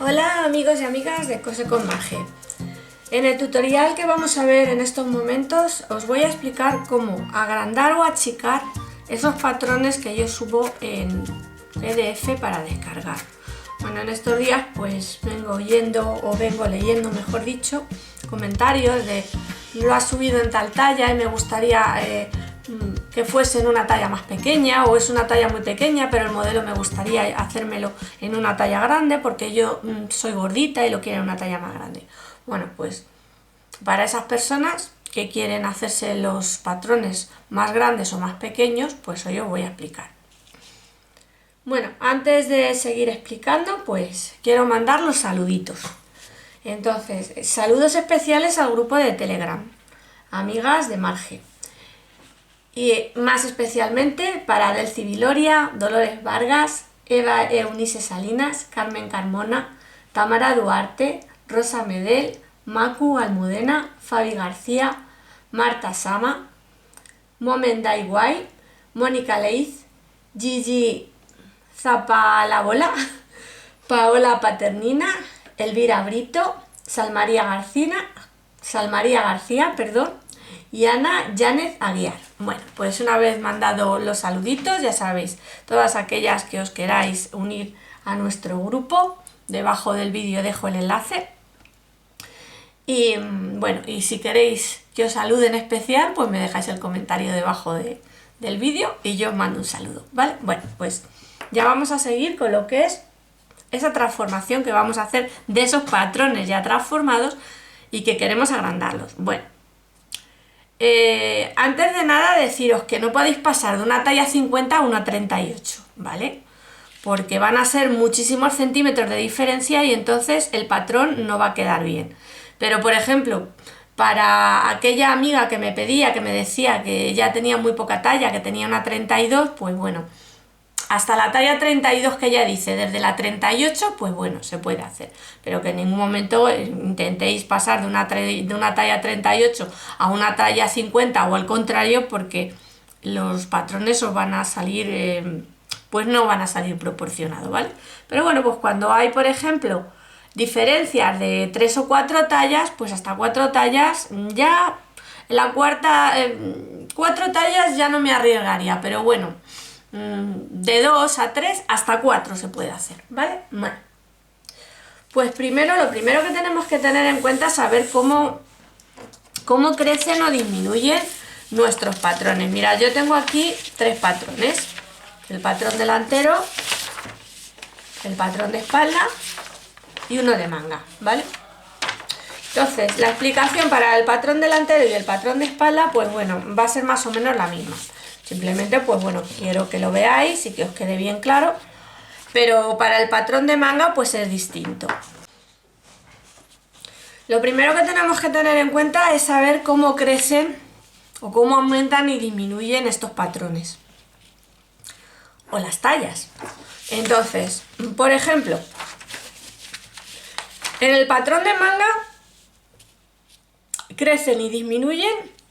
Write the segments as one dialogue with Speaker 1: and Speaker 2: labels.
Speaker 1: Hola amigos y amigas de Cose con Maje. En el tutorial que vamos a ver en estos momentos os voy a explicar cómo agrandar o achicar esos patrones que yo subo en PDF para descargar. Bueno, en estos días pues vengo leyendo, mejor dicho, comentarios de lo has subido en tal talla y me gustaría que fuese en una talla más pequeña, o es una talla muy pequeña pero el modelo me gustaría hacérmelo en una talla grande porque yo soy gordita y lo quiero en una talla más grande. Bueno, pues para esas personas que quieren hacerse los patrones más grandes o más pequeños, pues hoy os voy a explicar. Bueno, antes de seguir explicando, pues quiero mandar los saluditos. Entonces, saludos especiales al grupo de Telegram, amigas de Marge. Y más especialmente para Delci Viloria, Dolores Vargas, Eva Eunice Salinas, Carmen Carmona, Tamara Duarte, Rosa Medel, Macu Almudena, Fabi García, Marta Sama, Momen Daiguay, Mónica Leiz, Gigi Zapalabola, Paola Paternina, Elvira Brito, Salmaría García, y Ana Yánez Aguiar. Bueno, pues una vez mandado los saluditos, ya sabéis, todas aquellas que os queráis unir a nuestro grupo, debajo del vídeo dejo el enlace. Y bueno, y si queréis que os salude en especial, pues me dejáis el comentario debajo del vídeo y yo os mando un saludo, ¿vale? Bueno, pues ya vamos a seguir con lo que es esa transformación que vamos a hacer de esos patrones ya transformados y que queremos agrandarlos. Bueno, antes de nada deciros que no podéis pasar de una talla 50 a una 38, ¿vale? Porque van a ser muchísimos centímetros de diferencia y entonces el patrón no va a quedar bien. Pero por ejemplo, para aquella amiga que me pedía, que me decía que ya tenía muy poca talla, que tenía una 32, pues bueno, hasta la talla 32 que ella dice, desde la 38, pues bueno, se puede hacer. Pero que en ningún momento intentéis pasar de una talla 38 a una talla 50 o al contrario, porque los patrones os van a salir, pues no van a salir proporcionados, ¿vale? Pero bueno, pues cuando hay, por ejemplo, diferencias de 3 o 4 tallas, pues hasta 4 tallas ya, la cuarta, 4 tallas ya no me arriesgaría, pero bueno, de 2 a 3 hasta 4 se puede hacer, ¿vale? Bueno, pues lo primero que tenemos que tener en cuenta es saber cómo crecen o disminuyen nuestros patrones. Mirad, yo tengo aquí 3 patrones: el patrón delantero, el patrón de espalda y uno de manga, ¿vale? Entonces, la explicación para el patrón delantero y el patrón de espalda, pues bueno, va a ser más o menos la misma. Simplemente, pues bueno, quiero que lo veáis y que os quede bien claro. Pero para el patrón de manga, pues es distinto. Lo primero que tenemos que tener en cuenta es saber cómo crecen o cómo aumentan y disminuyen estos patrones o las tallas. Entonces, por ejemplo, en el patrón de manga crecen y disminuyen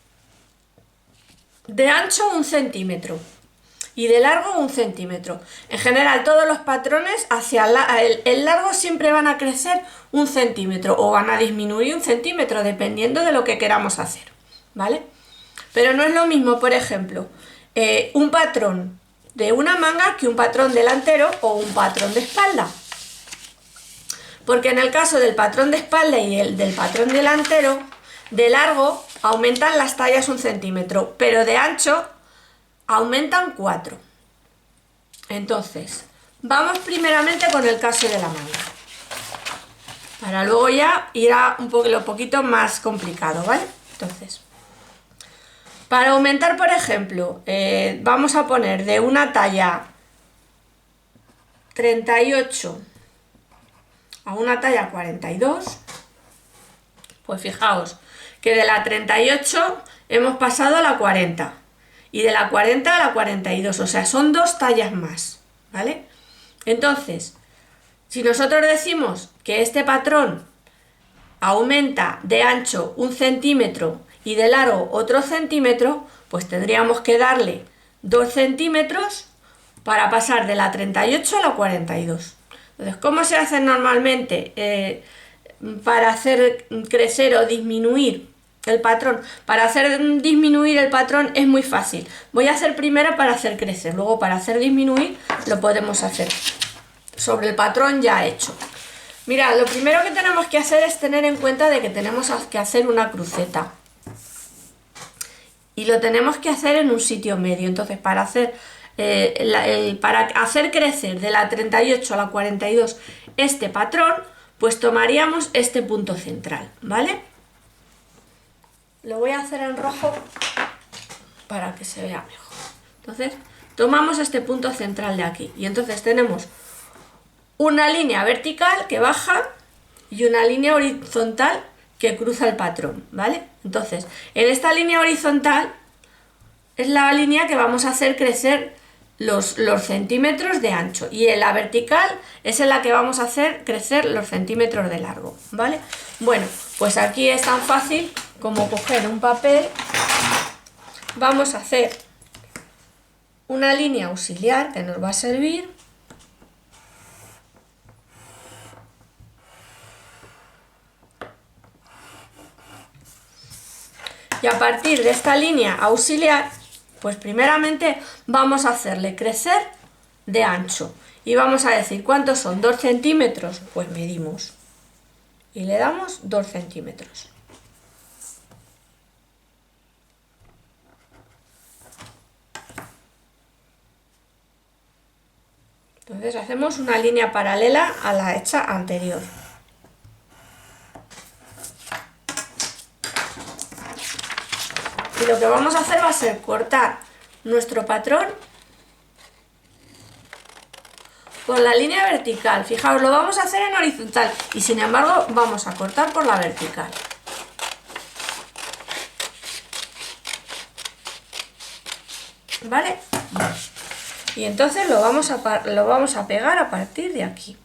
Speaker 1: de ancho 1 centímetro y de largo 1 centímetro. En general, todos los patrones hacia el largo siempre van a crecer 1 centímetro o van a disminuir 1 centímetro, dependiendo de lo que queramos hacer, ¿vale? Pero no es lo mismo, por ejemplo, un patrón de una manga que un patrón delantero o un patrón de espalda. Porque en el caso del patrón de espalda y el del patrón delantero, de largo aumentan las tallas 1 centímetro, pero de ancho aumentan 4. Entonces, vamos primeramente con el caso de la manga, para luego ya ir a un poquito más complicado, ¿vale? Entonces, para aumentar, por ejemplo, vamos a poner de una talla 38 a una talla 42, pues fijaos que de la 38 hemos pasado a la 40 y de la 40 a la 42, o sea, son 2 tallas más, ¿vale? Entonces, si nosotros decimos que este patrón aumenta de ancho 1 centímetro y de largo otro centímetro, pues tendríamos que darle 2 centímetros para pasar de la 38 a la 42. Entonces, ¿cómo se hace normalmente para hacer crecer o disminuir el patrón? Para hacer disminuir el patrón es muy fácil. Voy a hacer primero para hacer crecer, luego para hacer disminuir lo podemos hacer sobre el patrón ya hecho. Mira, lo primero que tenemos que hacer es tener en cuenta de que tenemos que hacer una cruceta. Y lo tenemos que hacer en un sitio medio. Entonces, para hacer crecer de la 38 a la 42 este patrón, pues tomaríamos este punto central, ¿vale? Lo voy a hacer en rojo para que se vea mejor. Entonces, tomamos este punto central de aquí. Y entonces tenemos una línea vertical que baja y una línea horizontal que cruza el patrón, ¿vale? Entonces, en esta línea horizontal es la línea que vamos a hacer crecer los centímetros de ancho, y en la vertical es en la que vamos a hacer crecer los centímetros de largo, ¿vale? Bueno, pues aquí es tan fácil como coger un papel. Vamos a hacer una línea auxiliar que nos va a servir. Y a partir de esta línea auxiliar, pues primeramente vamos a hacerle crecer de ancho. Y vamos a decir, ¿cuántos son? 2 centímetros. Pues medimos. Y le damos 2 centímetros. Entonces hacemos una línea paralela a la hecha anterior. Y lo que vamos a hacer va a ser cortar nuestro patrón con la línea vertical. Fijaos, lo vamos a hacer en horizontal y sin embargo vamos a cortar por la vertical. ¿Vale? Y entonces lo vamos a pegar a partir de aquí.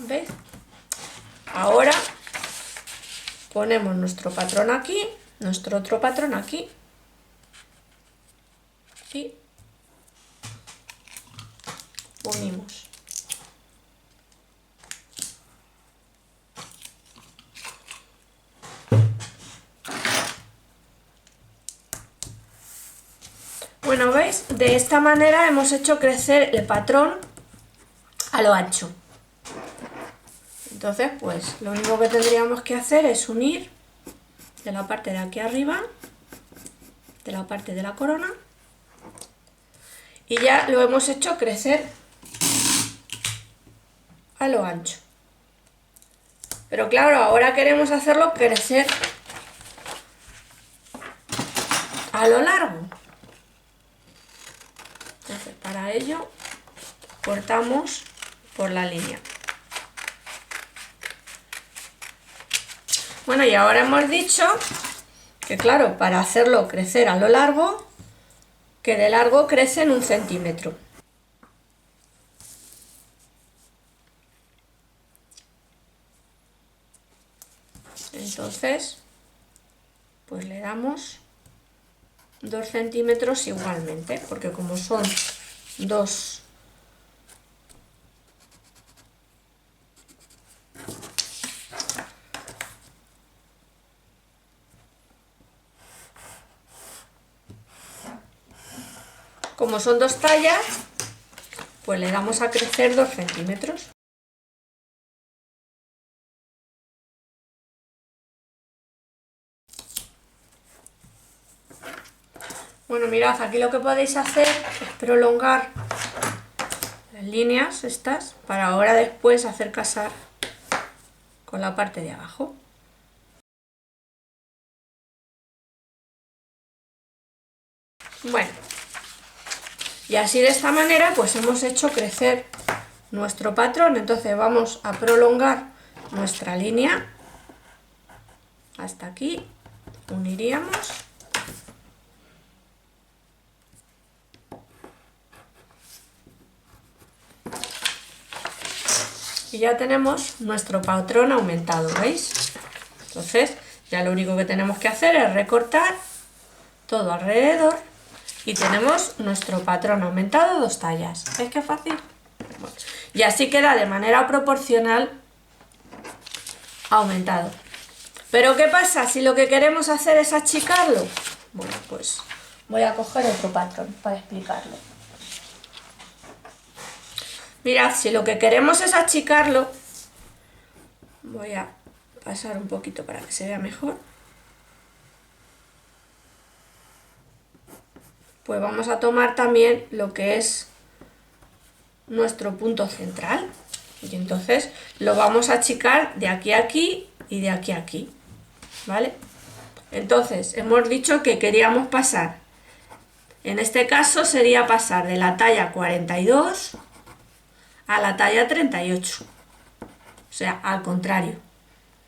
Speaker 1: ¿Veis? Ahora ponemos nuestro patrón aquí, nuestro otro patrón aquí y unimos. Bueno, ¿veis? De esta manera hemos hecho crecer el patrón a lo ancho. Entonces, pues lo único que tendríamos que hacer es unir de la parte de aquí arriba, de la parte de la corona, y ya lo hemos hecho crecer a lo ancho. Pero claro, ahora queremos hacerlo crecer a lo largo. Entonces, para ello cortamos por la línea. Bueno, y ahora hemos dicho que claro, para hacerlo crecer a lo largo, que de largo crece en 1 centímetro. Entonces, pues le damos 2 centímetros igualmente, porque como son dos tallas, pues le damos a crecer 2 centímetros. Bueno, mirad, aquí lo que podéis hacer es prolongar las líneas estas para ahora después hacer casar con la parte de abajo. Bueno, y así de esta manera pues hemos hecho crecer nuestro patrón. Entonces vamos a prolongar nuestra línea hasta aquí, uniríamos Y ya tenemos nuestro patrón aumentado, ¿veis? Entonces ya lo único que tenemos que hacer es recortar todo alrededor y tenemos nuestro patrón aumentado 2 tallas. ¿Veis qué fácil? Bueno, y así queda de manera proporcional aumentado. Pero ¿qué pasa si lo que queremos hacer es achicarlo? Bueno, pues voy a coger otro patrón para explicarlo. Mirad, si lo que queremos es achicarlo, voy a pasar un poquito para que se vea mejor. Pues vamos a tomar también lo que es nuestro punto central. Y entonces lo vamos a achicar de aquí a aquí y de aquí a aquí. ¿Vale? Entonces hemos dicho que queríamos pasar, en este caso sería pasar de la talla 42 a la talla 38. O sea, al contrario.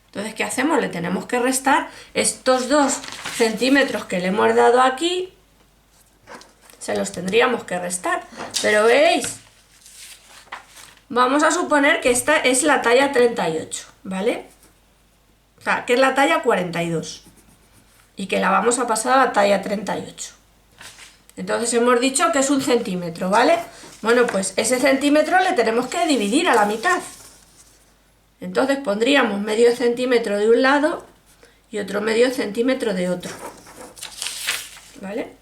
Speaker 1: Entonces, ¿qué hacemos? Le tenemos que restar estos 2 centímetros que le hemos dado aquí, se los tendríamos que restar. Pero veis, vamos a suponer que esta es la talla 38, ¿vale? O sea, que es la talla 42 y que la vamos a pasar a la talla 38. Entonces hemos dicho que es 1 centímetro, ¿vale? Bueno, pues ese centímetro le tenemos que dividir a la mitad. Entonces pondríamos medio centímetro de un lado y otro medio centímetro de otro. ¿Vale?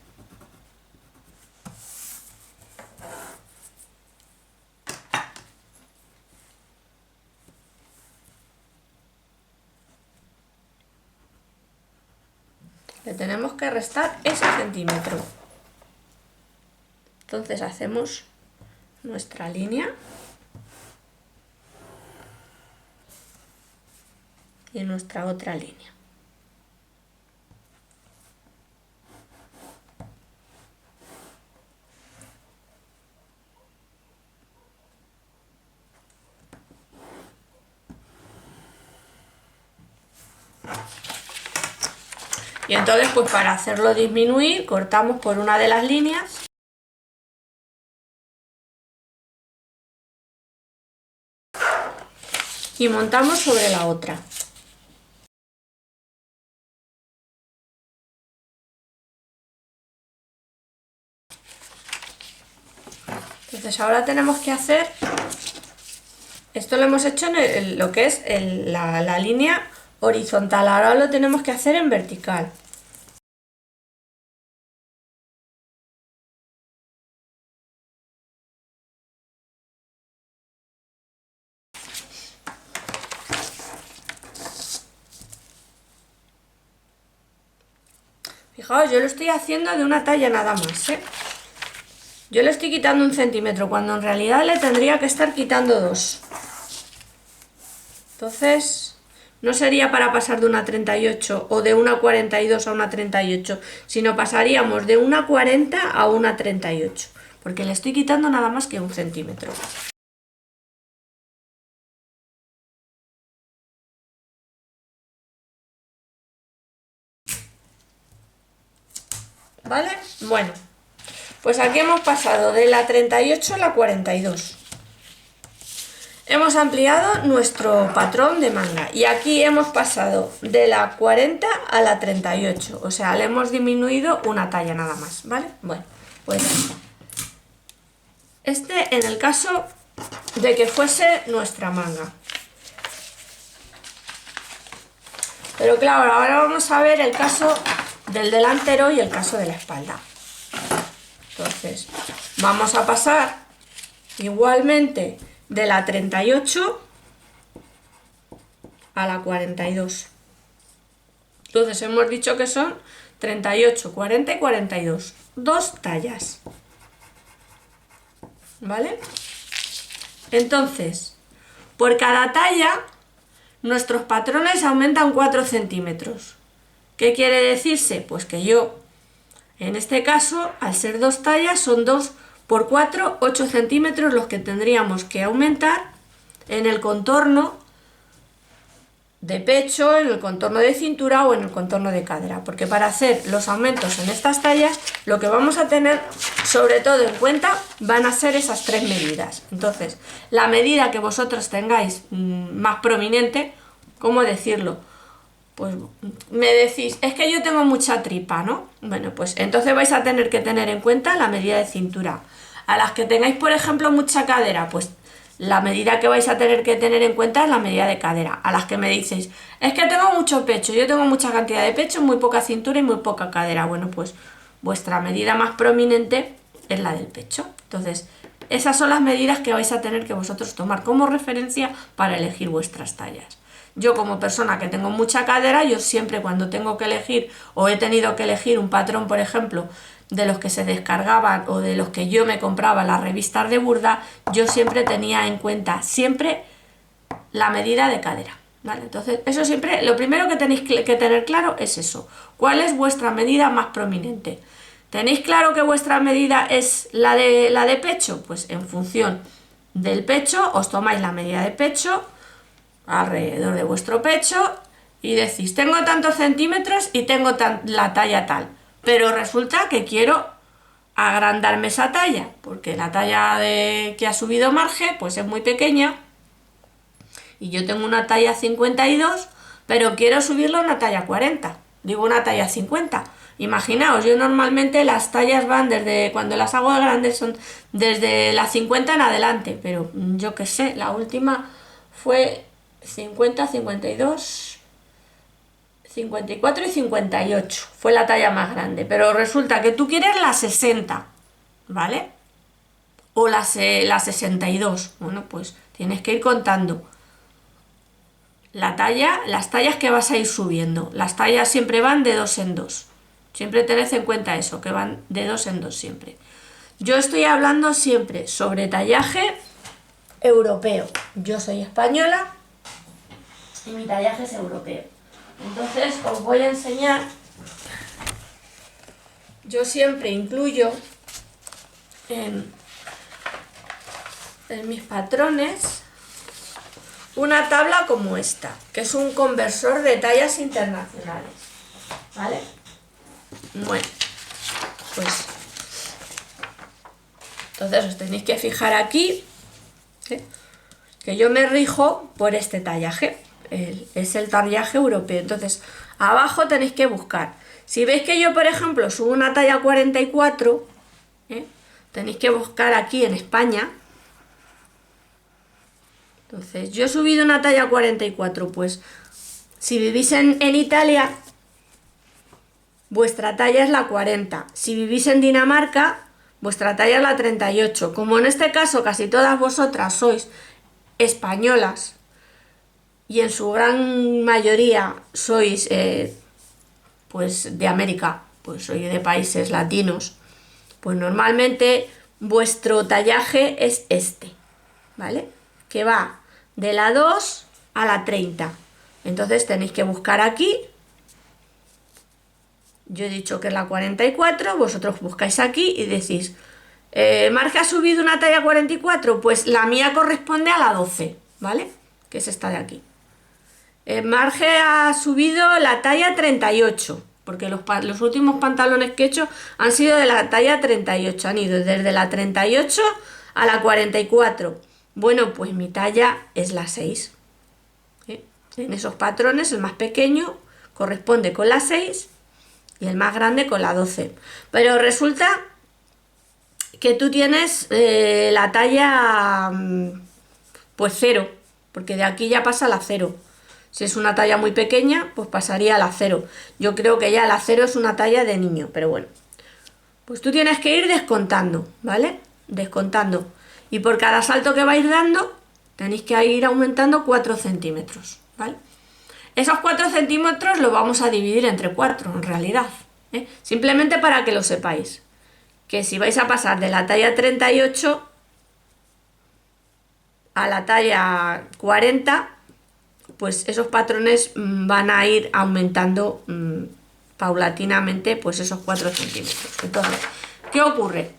Speaker 1: Le tenemos que restar ese centímetro. Entonces hacemos nuestra línea y nuestra otra línea. Y entonces, pues para hacerlo disminuir, cortamos por una de las líneas y montamos sobre la otra. Entonces ahora tenemos que hacer, esto lo hemos hecho en lo que es la línea horizontal, ahora lo tenemos que hacer en vertical. Fijaos, yo lo estoy haciendo de una talla nada más, ¿eh? Yo le estoy quitando 1 centímetro, cuando en realidad le tendría que estar quitando 2. Entonces, no sería para pasar de una 38 o de una 42 a una 38, sino pasaríamos de una 40 a una 38, porque le estoy quitando nada más que 1 centímetro. ¿Vale? Bueno, pues aquí hemos pasado de la 38 a la 42. Hemos ampliado nuestro patrón de manga y aquí hemos pasado de la 40 a la 38, o sea, le hemos disminuido una talla nada más, ¿vale? Bueno, pues ya está. Este en el caso de que fuese nuestra manga. Pero claro, ahora vamos a ver el caso del delantero y el caso de la espalda. Entonces, vamos a pasar igualmente de la 38 a la 42. Entonces hemos dicho que son 38, 40 y 42. 2 tallas. ¿Vale? Entonces, por cada talla, nuestros patrones aumentan 4 centímetros. ¿Qué quiere decirse? Pues que yo, en este caso, al ser 2 tallas, son 2 por 4, 8 centímetros los que tendríamos que aumentar en el contorno de pecho, en el contorno de cintura o en el contorno de cadera, porque para hacer los aumentos en estas tallas lo que vamos a tener sobre todo en cuenta van a ser esas tres medidas. Entonces, la medida que vosotros tengáis más prominente, ¿cómo decirlo? Pues me decís, es que yo tengo mucha tripa, ¿no? Bueno, pues entonces vais a tener que tener en cuenta la medida de cintura. A las que tengáis, por ejemplo, mucha cadera, pues la medida que vais a tener que tener en cuenta es la medida de cadera. A las que me dices, es que tengo mucho pecho, yo tengo mucha cantidad de pecho, muy poca cintura y muy poca cadera. Bueno, pues vuestra medida más prominente es la del pecho. Entonces, esas son las medidas que vais a tener que vosotros tomar como referencia para elegir vuestras tallas. Yo como persona que tengo mucha cadera, yo siempre cuando tengo que elegir o he tenido que elegir un patrón, por ejemplo, de los que se descargaban o de los que yo me compraba las revistas de Burda, yo siempre tenía en cuenta siempre la medida de cadera, ¿vale? Entonces, eso siempre, lo primero que tenéis que tener claro es eso. ¿Cuál es vuestra medida más prominente? ¿Tenéis claro que vuestra medida es la de pecho? Pues en función del pecho os tomáis la medida de pecho alrededor de vuestro pecho y decís, tengo tantos centímetros y tengo la talla tal. Pero resulta que quiero agrandarme esa talla, porque la talla que ha subido Marge pues es muy pequeña y yo tengo una talla 52, pero quiero subirla a una talla 40, digo una talla 50. Imaginaos, yo normalmente las tallas van desde, cuando las hago de grandes son desde las 50 en adelante, pero yo qué sé, la última fue 50, 52... 54 y 58 fue la talla más grande, pero resulta que tú quieres la 60, ¿vale? O la 62. Bueno, pues tienes que ir contando las tallas que vas a ir subiendo. Las tallas siempre van de 2 en 2. Siempre tened en cuenta eso, que van de 2 en 2 siempre. Yo estoy hablando siempre sobre tallaje europeo. Yo soy española y mi tallaje es europeo. Entonces os voy a enseñar, yo siempre incluyo en mis patrones una tabla como esta, que es un conversor de tallas internacionales, ¿vale? Bueno, pues entonces os tenéis que fijar aquí, ¿eh? Que yo me rijo por este tallaje. Es el tallaje europeo. Entonces, abajo tenéis que buscar. Si veis que yo, por ejemplo, subo una talla 44, tenéis que buscar aquí en España. Entonces, yo he subido una talla 44, pues si vivís en Italia, vuestra talla es la 40. Si vivís en Dinamarca, vuestra talla es la 38. Como en este caso casi todas vosotras sois españolas, y en su gran mayoría sois pues de América, pues sois de países latinos, pues normalmente vuestro tallaje es este, ¿vale? Que va de la 2 a la 30. Entonces tenéis que buscar aquí, yo he dicho que es la 44, vosotros buscáis aquí y decís, Marge ha subido una talla 44, pues la mía corresponde a la 12, ¿vale? Que es esta de aquí. Marge ha subido la talla 38, porque los últimos pantalones que he hecho han sido de la talla 38, han ido desde la 38 a la 44. Bueno, pues mi talla es la 6. En esos patrones el más pequeño corresponde con la 6 y el más grande con la 12. Pero resulta que tú tienes la talla pues 0, porque de aquí ya pasa la 0. Si es una talla muy pequeña, pues pasaría a la 0. Yo creo que ya la 0 es una talla de niño, pero bueno. Pues tú tienes que ir descontando, ¿vale? Descontando. Y por cada salto que vais dando, tenéis que ir aumentando 4 centímetros, ¿vale? Esos 4 centímetros los vamos a dividir entre 4, en realidad, ¿eh? Simplemente para que lo sepáis. Que si vais a pasar de la talla 38 a la talla 40, pues esos patrones van a ir aumentando paulatinamente pues esos 4 centímetros. Entonces, ¿qué ocurre?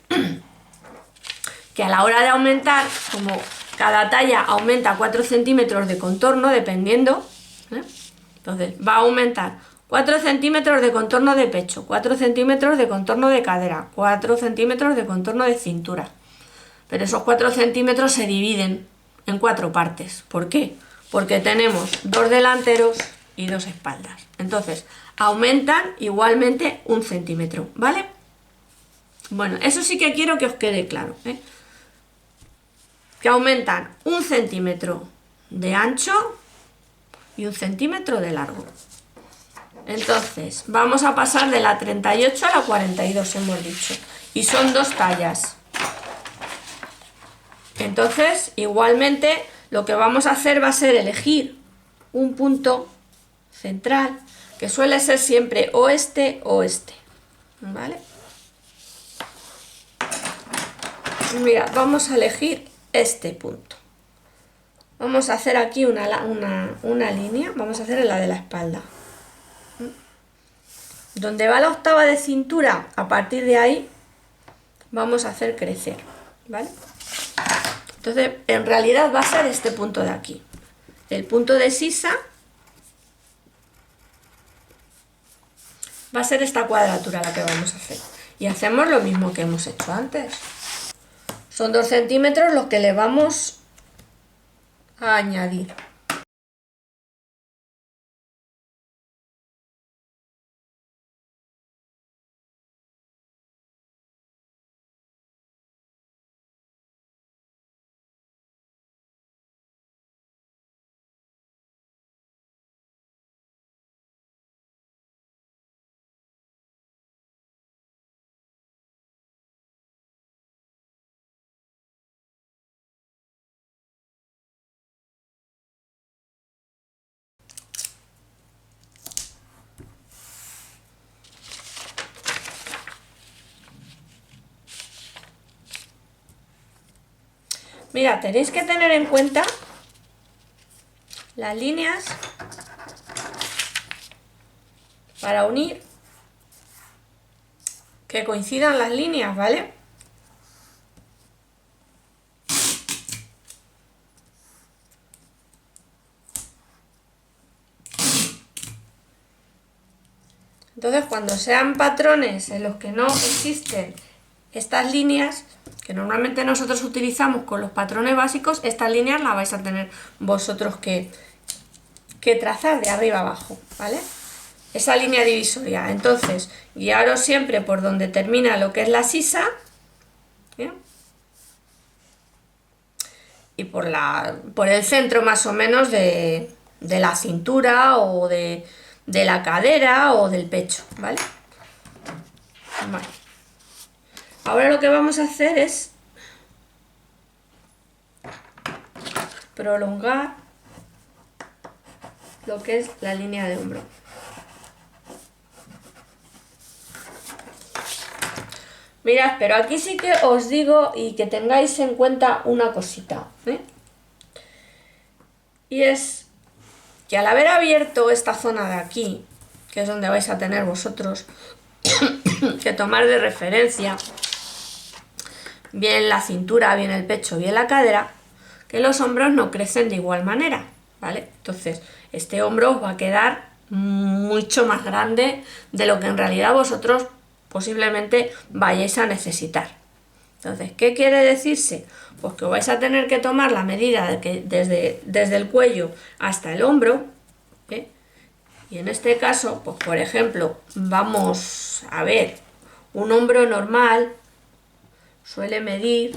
Speaker 1: Que a la hora de aumentar, como cada talla aumenta 4 centímetros de contorno, dependiendo, ¿eh? Entonces va a aumentar 4 centímetros de contorno de pecho, 4 centímetros de contorno de cadera, 4 centímetros de contorno de cintura. Pero esos 4 centímetros se dividen en 4 partes. ¿Por qué? Porque tenemos 2 delanteros y 2 espaldas. Entonces, aumentan igualmente 1 centímetro, ¿vale? Bueno, eso sí que quiero que os quede claro, ¿eh? Que aumentan 1 centímetro de ancho y 1 centímetro de largo. Entonces, vamos a pasar de la 38 a la 42, hemos dicho. Y son 2 tallas. Entonces, igualmente, lo que vamos a hacer va a ser elegir un punto central, que suele ser siempre o este o este, ¿vale? Mira, vamos a elegir este punto. Vamos a hacer aquí una línea, vamos a hacer la de la espalda. Donde va la octava de cintura, a partir de ahí, vamos a hacer crecer, ¿vale? Entonces, en realidad va a ser este punto de aquí. El punto de sisa va a ser esta cuadratura la que vamos a hacer. Y hacemos lo mismo que hemos hecho antes. Son 2 centímetros los que le vamos a añadir. Mira, tenéis que tener en cuenta las líneas para unir, que coincidan las líneas, ¿vale? Entonces, cuando sean patrones en los que no existen estas líneas, que normalmente nosotros utilizamos con los patrones básicos, estas líneas las vais a tener vosotros que trazar de arriba abajo, ¿vale? Esa línea divisoria. Entonces, guiaros siempre por donde termina lo que es la sisa, ¿bien? Y por el centro más o menos de la cintura o de la cadera o del pecho, ¿vale? Vale. Ahora lo que vamos a hacer es prolongar lo que es la línea de hombro. Mirad, pero aquí sí que os digo y que tengáis en cuenta una cosita, ¿eh? Y es que al haber abierto esta zona de aquí, que es donde vais a tener vosotros que tomar de referencia bien la cintura, bien el pecho, bien la cadera, que los hombros no crecen de igual manera, ¿vale? Entonces, este hombro os va a quedar mucho más grande de lo que en realidad vosotros posiblemente vayáis a necesitar. Entonces, ¿qué quiere decirse? Pues que vais a tener que tomar la medida de que desde el cuello hasta el hombro, ¿eh? Y en este caso, pues por ejemplo, vamos a ver, un hombro normal suele medir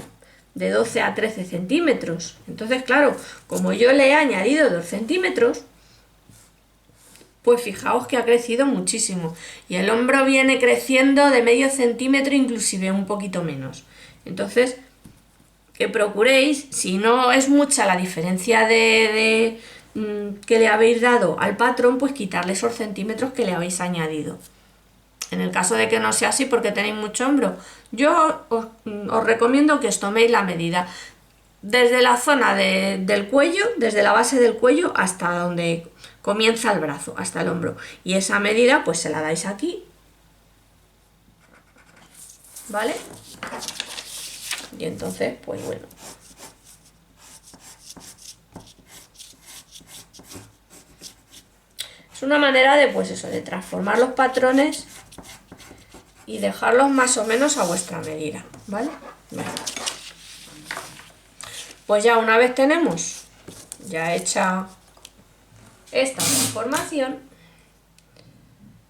Speaker 1: de 12 a 13 centímetros. Entonces, claro, como yo le he añadido 2 centímetros, pues fijaos que ha crecido muchísimo. Y el hombro viene creciendo de medio centímetro, inclusive un poquito menos. Entonces, que procuréis, si no es mucha la diferencia que le habéis dado al patrón, pues quitarle esos centímetros que le habéis añadido. En el caso de que no sea así porque tenéis mucho hombro, yo os recomiendo que os toméis la medida desde la zona del cuello, desde la base del cuello hasta donde comienza el brazo, hasta el hombro. Y esa medida pues se la dais aquí, ¿vale? Y entonces, pues bueno. Es una manera de, pues eso, de transformar los patrones y dejarlos más o menos a vuestra medida, ¿vale? Vale. Pues ya una vez tenemos ya hecha esta transformación,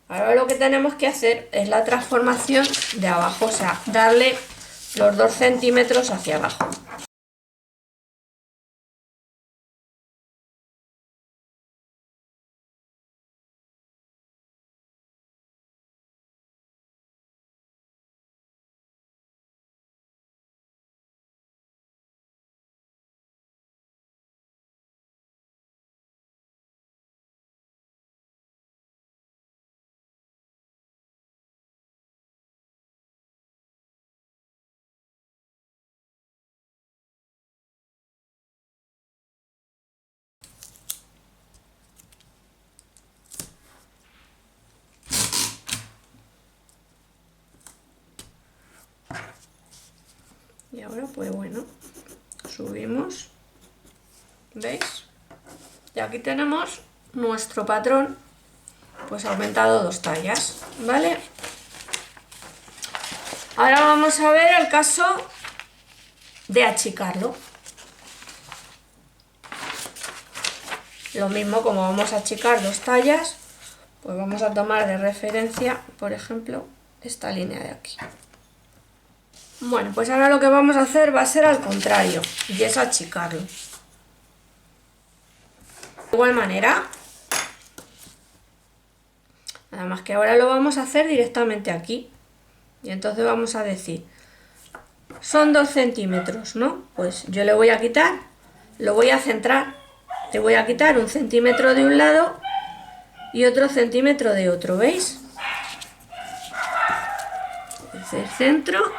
Speaker 1: ahora lo que tenemos que hacer es la transformación de abajo, o sea, darle los 2 centímetros hacia abajo. Y ahora pues bueno, subimos, ¿veis? Y aquí tenemos nuestro patrón pues aumentado 2 tallas, ¿vale? Ahora vamos a ver el caso de achicarlo. Lo mismo, como vamos a achicar 2 tallas, pues vamos a tomar de referencia, por ejemplo, esta línea de aquí. Bueno, pues ahora lo que vamos a hacer va a ser al contrario, y es achicarlo. De igual manera, nada más que ahora lo vamos a hacer directamente aquí. Y entonces vamos a decir, son 2 centímetros, ¿no? Pues yo le voy a quitar, lo voy a centrar, le voy a quitar 1 centímetro de un lado y otro centímetro de otro, ¿veis? Desde el centro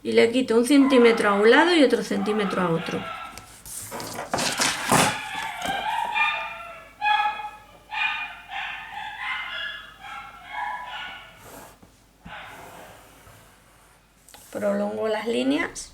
Speaker 1: y le quito 1 centímetro a un lado y otro centímetro a otro. Prolongo las líneas.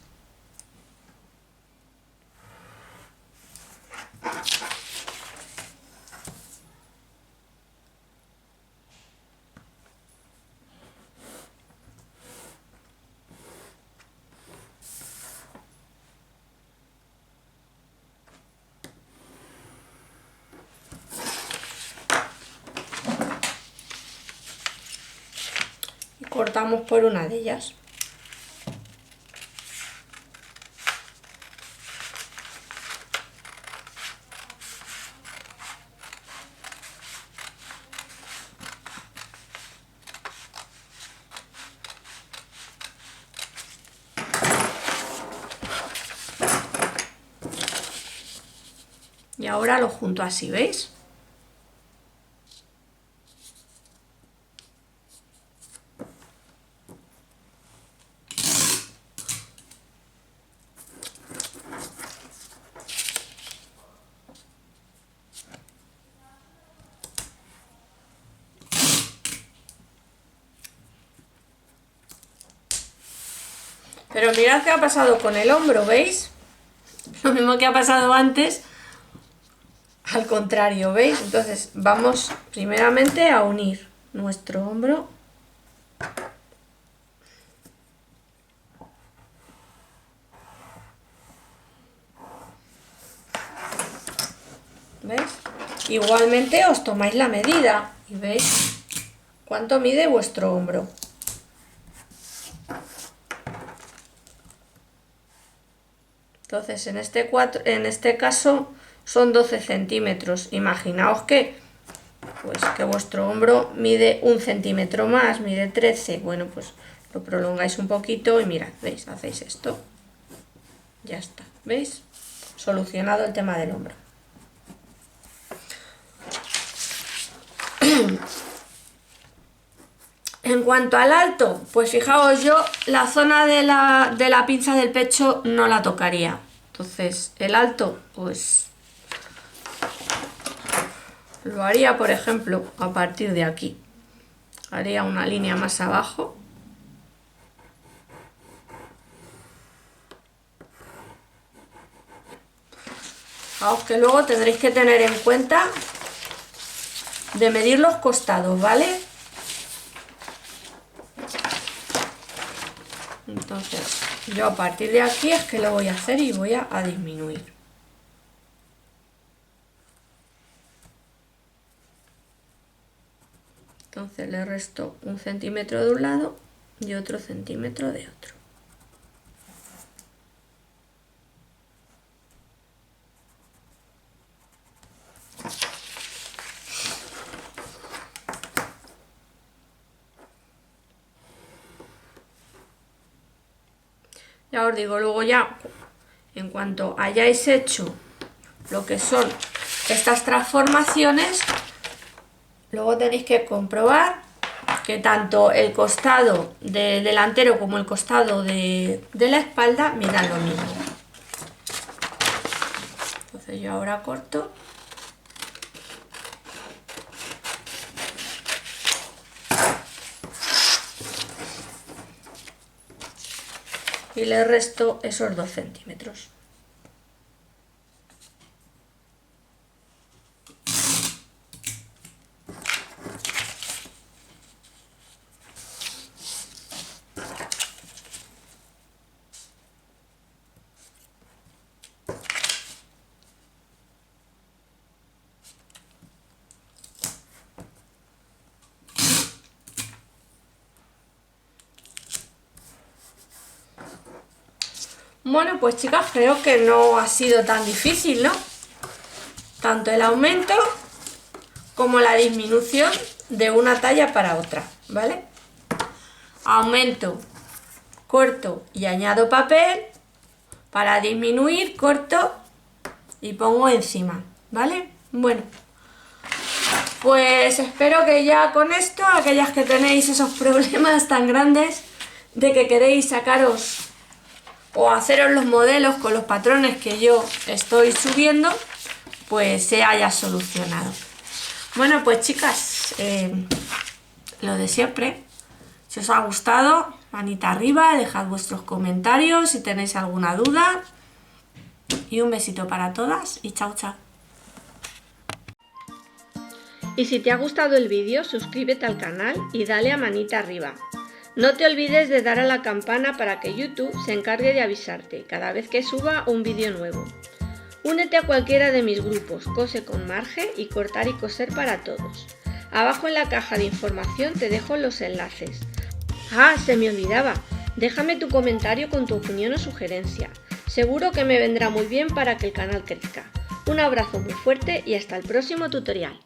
Speaker 1: Y cortamos por una de ellas. Y ahora lo junto así, ¿veis? Pero mirad qué ha pasado con el hombro, ¿veis? Lo mismo que ha pasado antes, al contrario, ¿veis? Entonces vamos primeramente a unir nuestro hombro. ¿Veis? Igualmente os tomáis la medida y veis cuánto mide vuestro hombro. Entonces en este caso son 12 centímetros. Imaginaos que vuestro hombro mide 1 centímetro más, mide 13. Bueno, pues lo prolongáis un poquito y mirad, ¿veis? Hacéis esto. Ya está, ¿veis? Solucionado el tema del hombro. En cuanto al alto, pues fijaos, yo la zona de la pinza del pecho no la tocaría. Entonces el alto, pues lo haría, por ejemplo, a partir de aquí. Haría una línea más abajo. Fijaos que luego tendréis que tener en cuenta de medir los costados, ¿vale? Entonces, yo a partir de aquí es que lo voy a hacer y voy a disminuir. Entonces le resto 1 centímetro de un lado y otro centímetro de otro. Ya os digo, luego ya, en cuanto hayáis hecho lo que son estas transformaciones, luego tenéis que comprobar que tanto el costado delantero como el costado de la espalda midan lo mismo. Entonces yo ahora corto. Y le resto esos 2 centímetros. Bueno, pues chicas, creo que no ha sido tan difícil, ¿no? Tanto el aumento como la disminución de una talla para otra, ¿vale? Aumento, corto y añado papel. Para disminuir, corto y pongo encima, ¿vale? Bueno, pues espero que ya con esto, aquellas que tenéis esos problemas tan grandes de que queréis sacaros o haceros los modelos con los patrones que yo estoy subiendo, pues se haya solucionado. Bueno, pues chicas, lo de siempre. Si os ha gustado, manita arriba, dejad vuestros comentarios si tenéis alguna duda. Y un besito para todas y chao, chao. Y si te ha gustado el vídeo, suscríbete al canal y dale a manita arriba. No te olvides de dar a la campana para que YouTube se encargue de avisarte cada vez que suba un vídeo nuevo. Únete a cualquiera de mis grupos Cose con Marge y Cortar y Coser para Todos. Abajo en la caja de información te dejo los enlaces. ¡Ah, se me olvidaba! Déjame tu comentario con tu opinión o sugerencia. Seguro que me vendrá muy bien para que el canal crezca. Un abrazo muy fuerte y hasta el próximo tutorial.